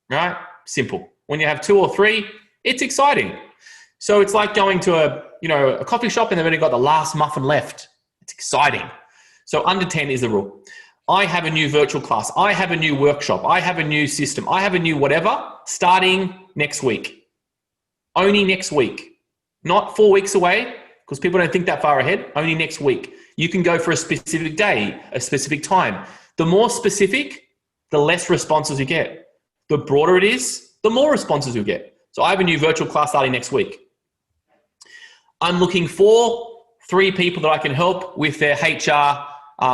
right? Simple. When you have 2 or 3, it's exciting. So it's like going to a coffee shop and they've only got the last muffin left. It's exciting. So under 10 is the rule. I have a new virtual class. I have a new workshop. I have a new system. I have a new whatever starting next week. Only next week. Not 4 weeks away because people don't think that far ahead. Only next week. You can go for a specific day, a specific time. The more specific, the less responses you get. The broader it is, the more responses you get. So I have a new virtual class starting next week. I'm looking for 3 people that I can help with their HR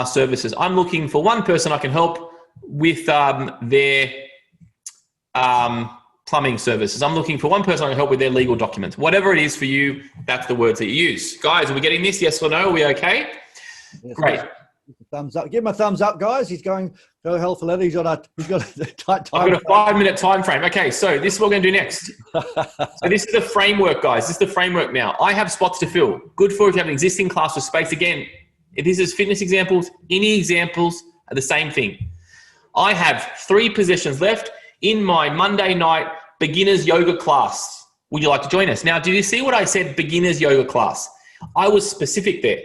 services. I'm looking for 1 person I can help with their plumbing services. I'm looking for 1 person I can help with their legal documents. Whatever it is for you, that's the words that you use. Guys, are we getting this? Yes or no? Are we okay? Yes, great. Thumbs up. Give him a thumbs up, guys. He's going go hell for leather. He's got a tight time. I've got a 5-minute time frame. Okay, so this is what we're going to do next. So this is the framework, guys. This is the framework now. I have spots to fill. Good for if you have an existing class with space. Again, if this is fitness examples, any examples are the same thing. I have 3 positions left in my Monday night beginners yoga class. Would you like to join us? Now, do you see what I said, beginners yoga class? I was specific there.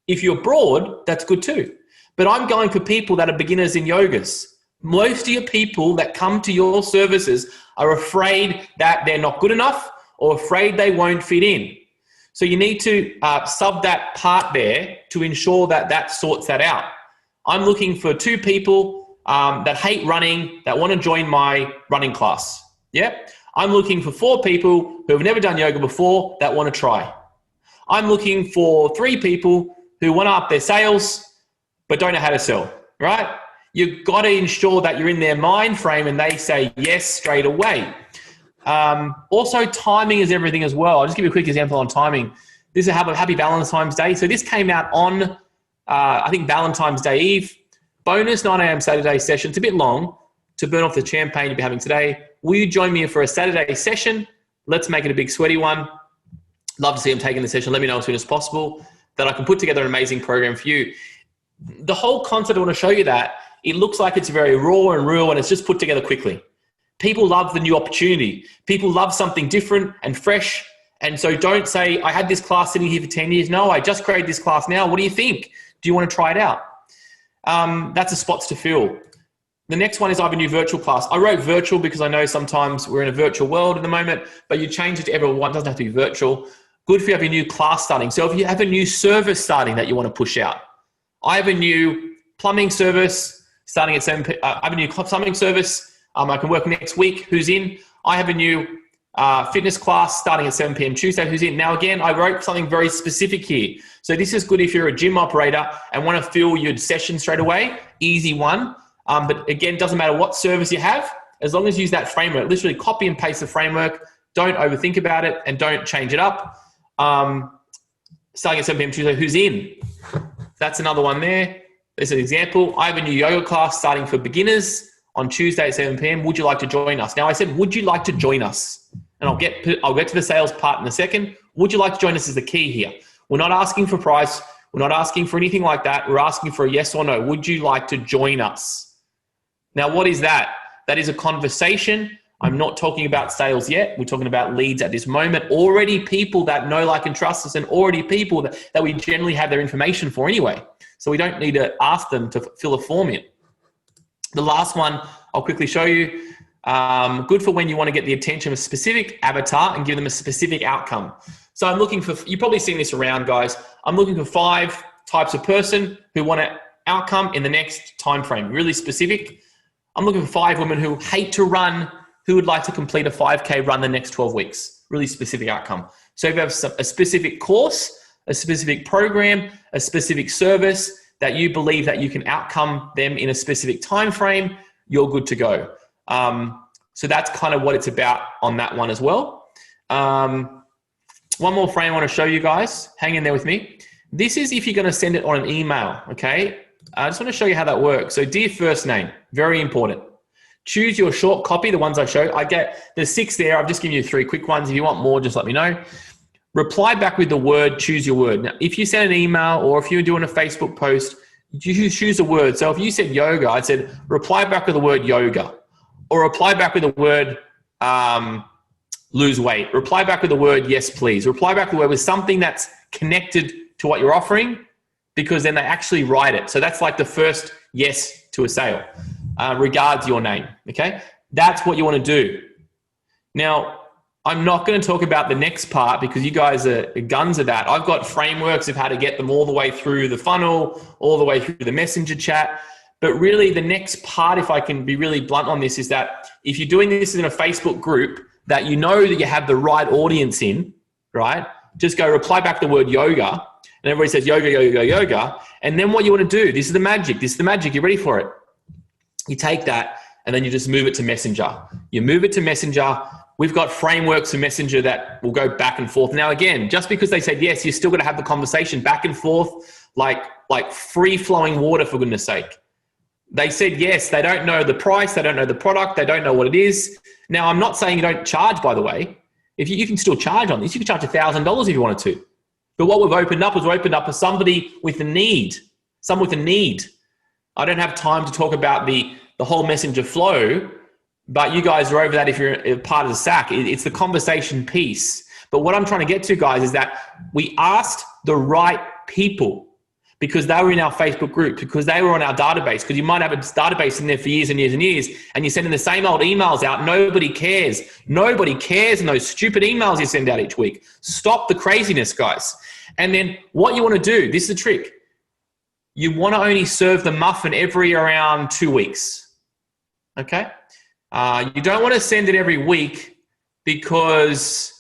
If you're broad, that's good too. But I'm going for people that are beginners in yogas. Most of your people that come to your services are afraid that they're not good enough or afraid they won't fit in. So you need to sub that part there to ensure that that sorts that out. I'm looking for 2 people that hate running, that want to join my running class. Yeah. I'm looking for 4 people who have never done yoga before that want to try. I'm looking for 3 people who want to up their sales but don't know how to sell, right? You've got to ensure that you're in their mind frame and they say yes straight away. Also, timing is everything as well. I'll just give you a quick example on timing. This is a happy Valentine's Day. So this came out on, I think, Valentine's Day Eve. Bonus 9 a.m. Saturday session. It's a bit long to burn off the champagne you'll be having today. Will you join me for a Saturday session? Let's make it a big sweaty one. Love to see them taking the session. Let me know as soon as possible that I can put together an amazing program for you. The whole concept, I want to show you that it looks like it's very raw and real and it's just put together quickly. People love the new opportunity. People love something different and fresh. And so don't say, I had this class sitting here for 10 years. No, I just created this class now. What do you think? Do you want to try it out? That's a spots to fill. The next one is I have a new virtual class. I wrote virtual because I know sometimes we're in a virtual world at the moment, but you change it to everyone. It doesn't have to be virtual. Good if you have a new class starting. So if you have a new service starting that you want to push out. I have a new plumbing service starting at 7 p.m. I have a new plumbing service. I can work next week. Who's in? I have a new fitness class starting at 7 p.m. Tuesday. Who's in? Now, again, I wrote something very specific here. So this is good if you're a gym operator and want to fill your session straight away. Easy one. But again, it doesn't matter what service you have, as long as you use that framework. Literally copy and paste the framework. Don't overthink about it and don't change it up. Starting at 7 p.m. Tuesday. Who's in? That's another one there. There's an example. I have a new yoga class starting for beginners on Tuesday at 7 p.m. Would you like to join us? Now I said, would you like to join us? And I'll get to the sales part in a second. Would you like to join us is the key here. We're not asking for price. We're not asking for anything like that. We're asking for a yes or no. Would you like to join us? Now, what is that? That is a conversation. I'm not talking about sales yet. We're talking about leads at this moment. Already people that know, like, and trust us, and already people that we generally have their information for anyway. So we don't need to ask them to fill a form in. The last one I'll quickly show you. Good for when you want to get the attention of a specific avatar and give them a specific outcome. So I'm looking for, you've probably seen this around, guys. I'm looking for 5 types of person who want an outcome in the next time frame, really specific. I'm looking for 5 women who hate to run, who would like to complete a 5K run the next 12 weeks, really specific outcome. So if you have a specific course, a specific program, a specific service that you believe that you can outcome them in a specific time frame, you're good to go. So that's kind of what it's about on that one as well. One more frame I want to show you guys. Hang in there with me. This is if you're going to send it on an email, okay? I just want to show you how that works. So dear first name, very important. Choose your short copy, the ones I showed. There's 6 there. I've just given you 3 quick ones. If you want more, just let me know. Reply back with the word, choose your word. Now, if you send an email or if you're doing a Facebook post, you choose a word. So if you said yoga, I said reply back with the word yoga, or reply back with the word lose weight. Reply back with the word yes, please. Reply back with the word with something that's connected to what you're offering, because then they actually write it. So that's like the first yes to a sale. Regards your name, okay? That's what you want to do. Now, I'm not going to talk about the next part because you guys are guns at that. I've got frameworks of how to get them all the way through the funnel, all the way through the messenger chat. But really the next part, if I can be really blunt on this, is that if you're doing this in a Facebook group that you know that you have the right audience in, right? Just go reply back the word yoga, and everybody says yoga, yoga, yoga. And then what you want to do, this is the magic. This is the magic. You ready for it? You take that and then you just move it to Messenger. You move it to Messenger. We've got frameworks for Messenger that will go back and forth. Now, again, just because they said yes, you're still going to have the conversation back and forth like free-flowing water, for goodness sake. They said yes. They don't know the price. They don't know the product. They don't know what it is. Now, I'm not saying you don't charge, by the way. If you can still charge on this. You can charge $1,000 if you wanted to. But what we've opened up is we've opened up for somebody with a need. Someone with a need. I don't have time to talk about the whole messenger flow, but you guys are over that if you're a part of the SAC. It's the conversation piece. But what I'm trying to get to, guys, is that we asked the right people because they were in our Facebook group, because they were on our database, because you might have a database in there for years and years and years, and you're sending the same old emails out. Nobody cares. Nobody cares in those stupid emails you send out each week. Stop the craziness, guys. And then what you want to do, this is the trick. You want to only serve the muffin every around 2 weeks, okay? You don't want to send it every week because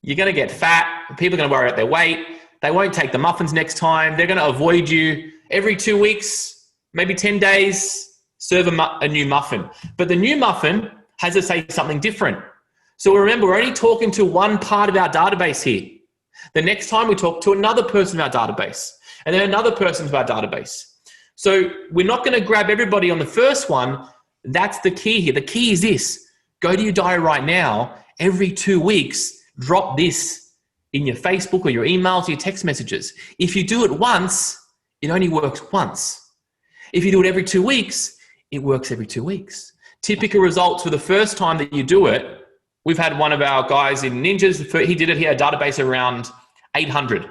you're going to get fat. People are going to worry about their weight. They won't take the muffins next time. They're going to avoid you. Every 2 weeks, maybe 10 days, serve a new muffin. But the new muffin has to say something different. So remember, we're only talking to one part of our database here. The next time we talk to another person of our database, and then another person of our database. So we're not going to grab everybody on the first one. That's the key here. The key is this. Go to your diary right now. Every 2 weeks, drop this in your Facebook or your emails, or your text messages. If you do it once, it only works once. If you do it every 2 weeks, it works every 2 weeks. Typical results for the first time that you do it. We've had one of our guys in Ninjas, he did it, he had a database around 800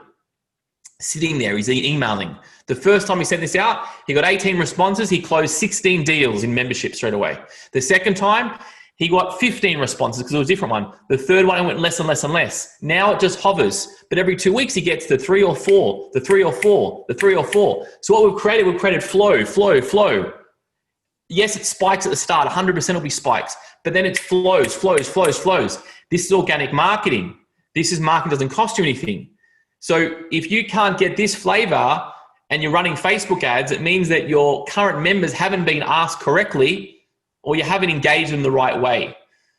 sitting there, he's emailing. The first time he sent this out, he got 18 responses, he closed 16 deals in membership straight away. The second time, he got 15 responses because it was a different one. The third one, it went less and less and less. Now it just hovers, but every 2 weeks he gets the 3 or 4, the 3 or 4, the 3 or 4. So what we've created flow, flow, flow. Yes, it spikes at the start, 100% will be spikes, but then it flows, flows, flows, flows. This is organic marketing. This is marketing, doesn't cost you anything. So if you can't get this flavor and you're running Facebook ads, it means that your current members haven't been asked correctly or you haven't engaged them the right way.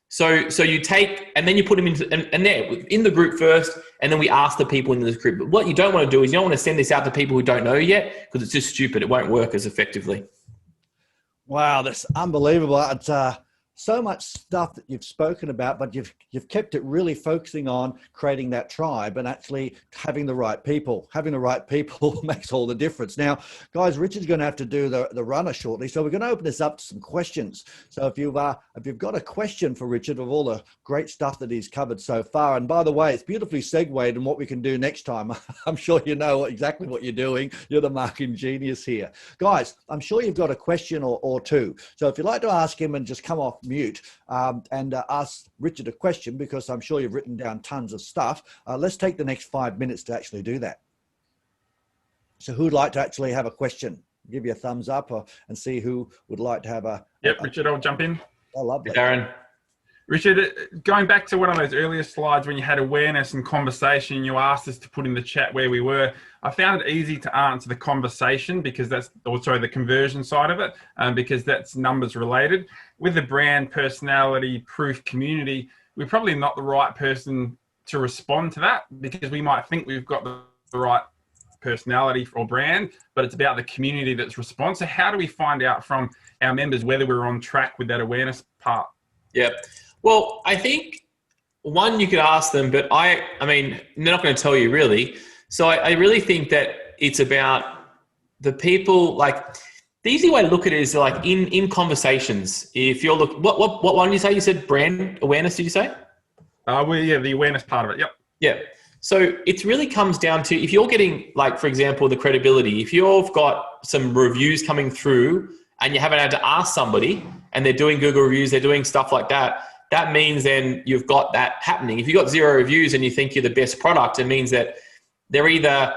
So you take, and then you put them into, and they're in the group first, and then we ask the people in this group. But what you don't want to do is you don't want to send this out to people who don't know yet, because it's just stupid. It won't work as effectively. Wow, that's unbelievable. It's so much stuff that you've spoken about, but you've kept it really focusing on creating that tribe and actually having the right people. Having the right people makes all the difference. Now, guys, Richard's going to have to do the runner shortly, so we're going to open this up to some questions. So if you've got a question for Richard of all the great stuff that he's covered so far, and by the way, it's beautifully segued in what we can do next time. I'm sure you know exactly what you're doing. You're the marketing genius here. Guys, I'm sure you've got a question or two. So if you'd like to ask him and just come off mute and ask Richard a question, because I'm sure you've written down tons of stuff. Let's take the next 5 minutes to actually do that. So who'd like to actually have a question? Give you a thumbs up and see who would like to have a... Yep, Richard, I'll jump in. Oh, lovely. Darren. Richard, going back to one of those earlier slides when you had awareness and conversation, you asked us to put in the chat where we were. I found it easy to answer the conversation because that's, or sorry, the conversion side of it, because that's numbers related. With the brand, personality, proof, community, we're probably not the right person to respond to that because we might think we've got the right personality or brand, but it's about the community that's responsive. So how do we find out from our members whether we're on track with that awareness part? Yeah. Well, I think one, you could ask them, but I mean, they're not going to tell you really. So I really think that it's about the people, like the easy way to look at it is like in conversations. If you're what one did you say? You said brand awareness, did you say? Well, yeah, the awareness part of it. Yep. Yeah. So it really comes down to, if you're getting, like, for example, the credibility, if you've got some reviews coming through and you haven't had to ask somebody and they're doing Google reviews, they're doing stuff like that, that means then you've got that happening. If you've got 0 reviews and you think you're the best product, it means that they either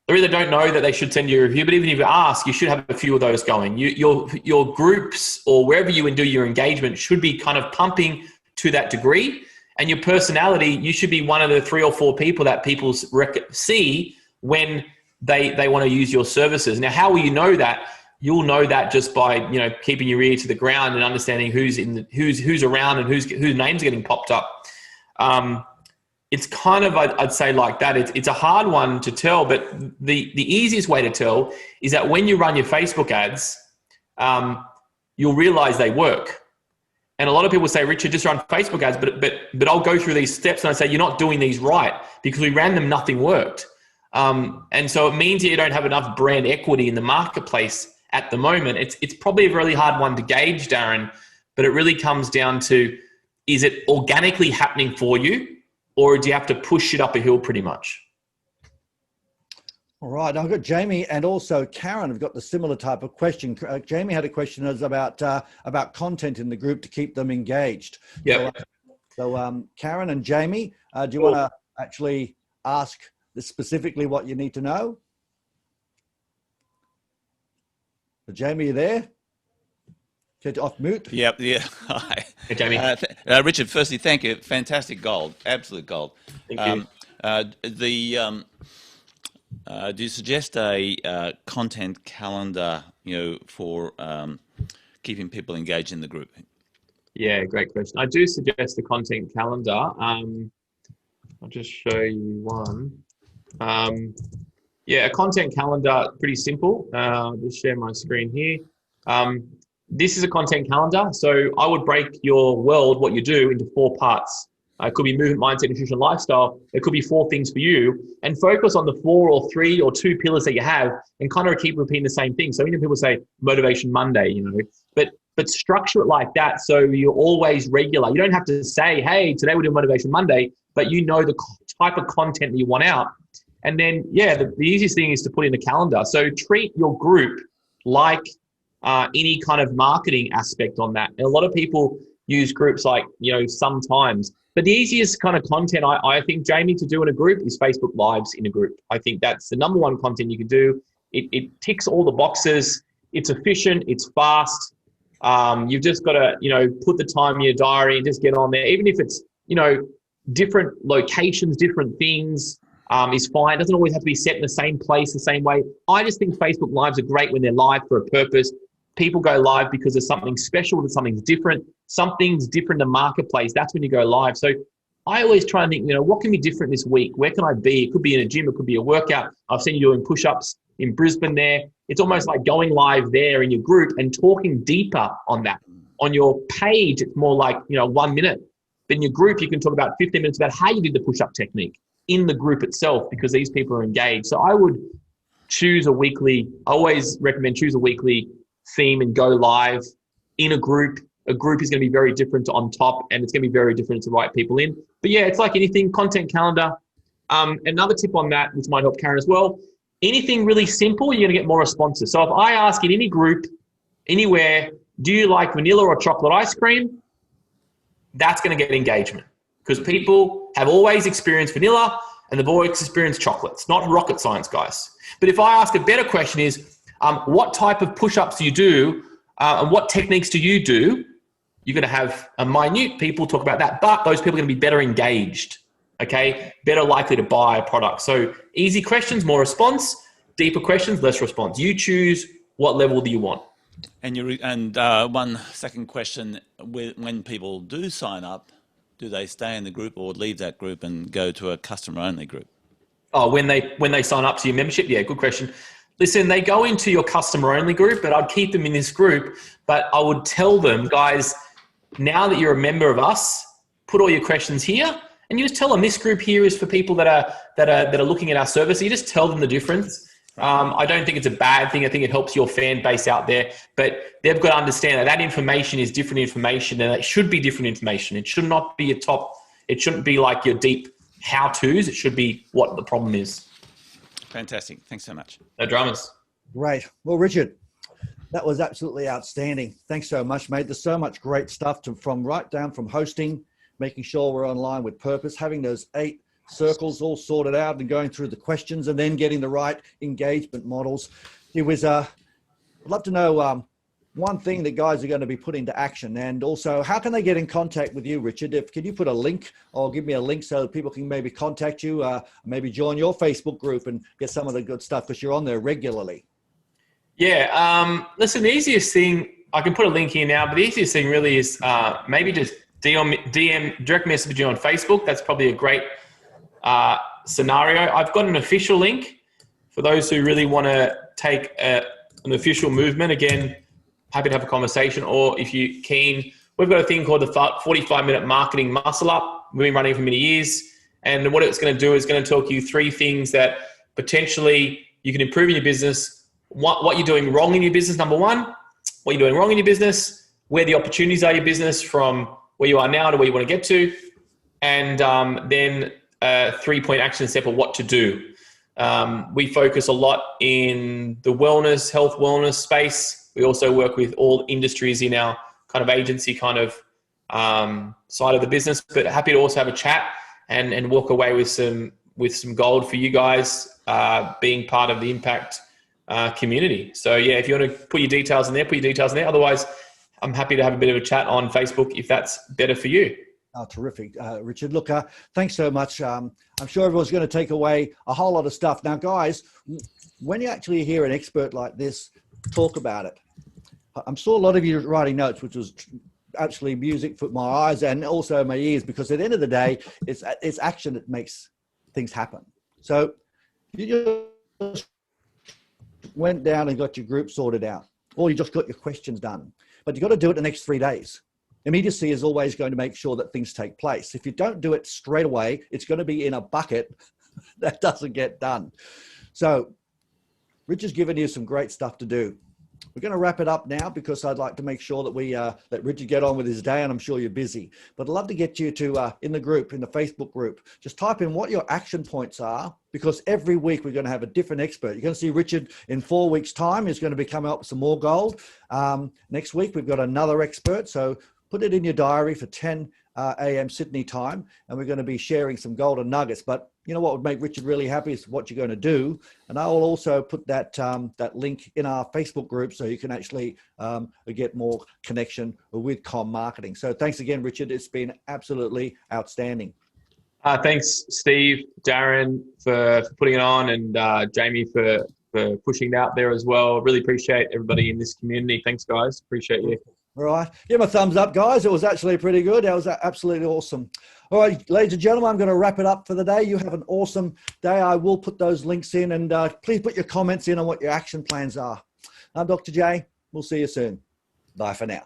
don't know that they should send you a review, but even if you ask, you should have a few of those going. Your groups or wherever you do your engagement should be kind of pumping to that degree. And your personality, you should be one of the 3 or 4 people that people see when they want to use your services. Now, how will you know that? You'll know that just by, keeping your ear to the ground and understanding who's around and whose names are getting popped up. It's kind of, I'd say, like that. It's a hard one to tell, but the easiest way to tell is that when you run your Facebook ads, you'll realize they work. And a lot of people say, Richard, just run Facebook ads, but I'll go through these steps and I say, you're not doing these right because we ran them, nothing worked. And so it means you don't have enough brand equity in the marketplace at the moment. It's probably a really hard one to gauge, Darren, but it really comes down to, is it organically happening for you or do you have to push it up a hill pretty much? All right, I've got Jamie and also Karen have got the similar type of question. Jamie had a question about content in the group to keep them engaged. Yeah. So Karen and Jamie, do you want to actually ask specifically what you need to know? So Jamie, you there? Get off mute. Yep. Yeah. Hi. Hey, Jamie. Richard, firstly, thank you. Fantastic gold. Absolute gold. Thank you. Do you suggest a content calendar, for keeping people engaged in the group? Yeah, great question. I do suggest the content calendar. I'll just show you one. Yeah, a content calendar, pretty simple. Just share my screen here. This is a content calendar. So I would break your world, what you do, into 4 parts. It could be movement, mindset, nutrition, lifestyle. It could be 4 things for you, and focus on the 4 or 3 or 2 pillars that you have, and kind of keep repeating the same thing. So people say Motivation Monday, but structure it like that so you're always regular. You don't have to say, hey, today we're doing Motivation Monday, but you know the type of content that you want out. And then, the easiest thing is to put in a calendar. So treat your group like any kind of marketing aspect on that. And a lot of people use groups like, sometimes. But the easiest kind of content, I think, Jamie, to do in a group is Facebook Lives in a group. I think that's the number one content you can do. It ticks all the boxes. It's efficient. It's fast. You've just got to, put the time in your diary and just get on there. Even if it's, different locations, different things is fine. It doesn't always have to be set in the same place, the same way. I just think Facebook Lives are great when they're live for a purpose. People go live because there's something special, there's something's different in the marketplace. That's when you go live. So I always try and think, what can be different this week? Where can I be? It could be in a gym, it could be a workout. I've seen you doing push-ups in Brisbane there. It's almost like going live there in your group and talking deeper on that. On your page, it's more like, 1 minute. But in your group, you can talk about 15 minutes about how you did the push-up technique in the group itself, because these people are engaged. So I would always recommend choose a weekly theme and go live in a group. A group is going to be very different on top, and it's going to be very different to write people in. But yeah, it's like anything, content calendar. Another tip on that, which might help Karen as well, anything really simple, you're going to get more responses. So if I ask in any group, anywhere, do you like vanilla or chocolate ice cream? That's going to get engagement, because people have always experienced vanilla and they've always experienced chocolate. It's not rocket science, guys. But if I ask a better question is, what type of push-ups do you do and what techniques do you do? You're going to have a minute people talk about that, but those people are going to be better engaged, okay? Better likely to buy a product. So easy questions, more response. Deeper questions, less response. You choose what level do you want. And one second question, when people do sign up, do they stay in the group or leave that group and go to a customer-only group? Oh, when they sign up to your membership? Yeah, good question. Listen, they go into your customer-only group, but I'd keep them in this group. But I would tell them, guys, now that you're a member of us, put all your questions here, and you just tell them this group here is for people that are looking at our service. So you just tell them the difference. I don't think it's a bad thing. I think it helps your fan base out there, but they've got to understand that information is different information, and it should be different information. It should not be it shouldn't be like your deep how-tos. It should be what the problem is. Fantastic. Thanks so much. No dramas. Great. Well, Richard, that was absolutely outstanding. Thanks so much, mate. There's so much great stuff from hosting, making sure we're online with purpose, having those 8 circles all sorted out and going through the questions, and then getting the right engagement models. It was, I'd love to know one thing that guys are going to be put into action, and also how can they get in contact with you, Richard? Can you put a link or give me a link so that people can maybe contact you, maybe join your Facebook group and get some of the good stuff, because you're on there regularly. Yeah. Listen, the easiest thing, I can put a link here now, but the easiest thing really is maybe just DM, direct message you on Facebook. That's probably a great scenario. I've got an official link for those who really want to take an official movement. Again, happy to have a conversation, or if you're keen, we've got a thing called the 45-minute marketing muscle up. We've been running for many years, and what it's going to do is going to talk you 3 things that potentially you can improve in your business. What you're doing wrong in your business, number 1, what you're doing wrong in your business, where the opportunities are in your business from where you are now to where you want to get to, and then 3-point action step of what to do. We focus a lot in the health wellness space. We also work with all industries in our kind of agency side of the business, but happy to also have a chat and walk away with some gold for you guys being part of the impact community. So yeah, if you want to put your details in there, put your details in there. Otherwise, I'm happy to have a bit of a chat on Facebook if that's better for you. Oh, terrific, Richard. Look, thanks so much. I'm sure everyone's going to take away a whole lot of stuff. Now, guys, when you actually hear an expert like this talk about it, I'm sure a lot of you are writing notes, which was actually music for my eyes and also my ears, because at the end of the day, it's action that makes things happen. So you just went down and got your group sorted out, or you just got your questions done, but you got to do it the next 3 days. Immediacy is always going to make sure that things take place. If you don't do it straight away, it's going to be in a bucket that doesn't get done. So Rich has given you some great stuff to do. We're going to wrap it up now because I'd like to make sure that we let Richard get on with his day, and I'm sure you're busy. But I'd love to get you to in the group, in the Facebook group, just type in what your action points are, because every week we're going to have a different expert. You're going to see Richard in 4 weeks' time. He's going to be coming up with some more gold. Next week we've got another expert, so put it in your diary for 10 a.m. Sydney time, and we're going to be sharing some golden nuggets. But you know what would make Richard really happy is what you're going to do. And I will also put that that link in our Facebook group so you can actually get more connection with comm marketing. So thanks again, Richard. It's been absolutely outstanding. Thanks, Steve, Darren, for putting it on, and Jamie for pushing it out there as well. Really appreciate everybody in this community. Thanks, guys. Appreciate you. All right. Give him a thumbs up, guys. It was actually pretty good. That was absolutely awesome. All right, ladies and gentlemen, I'm going to wrap it up for the day. You have an awesome day. I will put those links in, and please put your comments in on what your action plans are. I'm Dr. J. We'll see you soon. Bye for now.